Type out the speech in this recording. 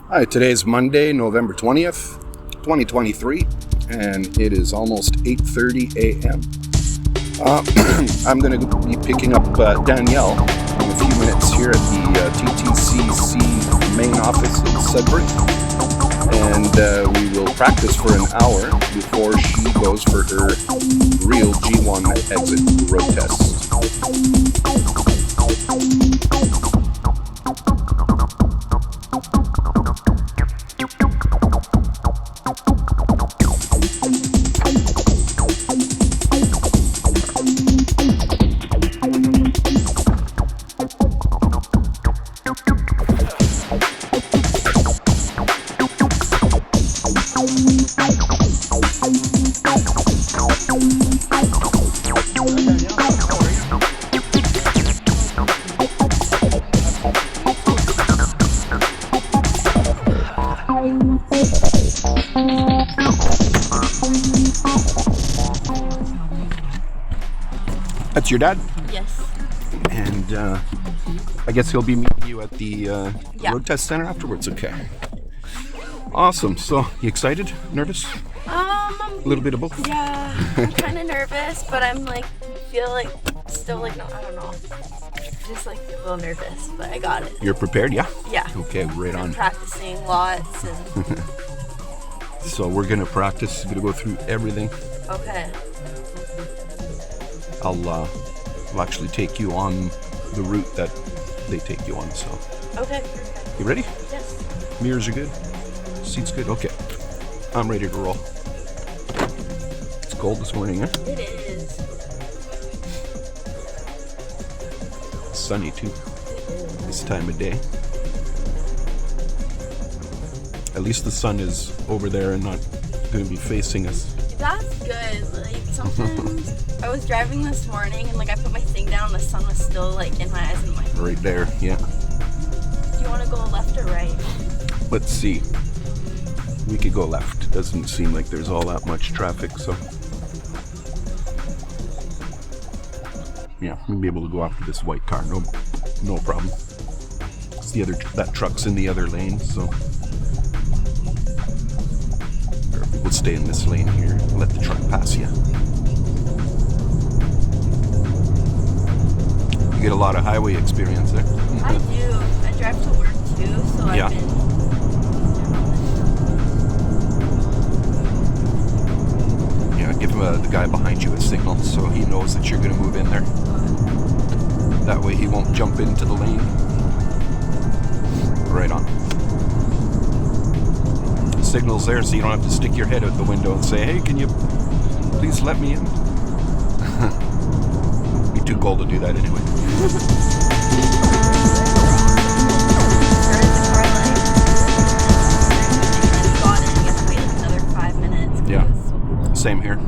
Hi, today's Monday, November 20th, 2023, and it is almost 8:30 a.m. I'm going to be picking up Danielle in a few minutes here at the TTCC main office in Sudbury, and we will practice for an hour before she goes for her real G1 exit road test. That's your dad? Yes. And I guess he'll be meeting you at the road test center afterwards. Okay. Awesome. So, you excited? Nervous? A little bit of both? Yeah, I'm kind of nervous, but I'm feel like still no, I don't know. Just a little nervous, but I got it. You're prepared? Yeah? Yeah. Okay, right on. I'm practicing lots and... So we're going to practice. We're going to go through everything. Okay. I'll actually take you on the route that they take you on, so. Okay. You ready? Yes. Mirrors are good? Seat's good? Okay. I'm ready to roll. It's cold this morning, huh? It is. Sunny too, this time of day. At least the sun is over there and not going to be facing us. That's good. Sometimes I was driving this morning and I put my thing down and the sun was still in my eyes and Right there, yeah. Do you want to go left or right? Let's see. We could go left. Doesn't seem like there's all that much traffic, so. Yeah, we'll be able to go after this white car. No problem. It's that truck's in the other lane, so. We'll stay in this lane here. Let the truck pass you. You get a lot of highway experience there. I do. I drive to work too, so yeah. I've been... Yeah, give the guy behind you a signal so he knows that you're going to move in there. That way he won't jump into the lane. Right on. Signals there so you don't have to stick your head out the window and say, hey, can you please let me in? Be too cold to do that anyway. Yeah, same here.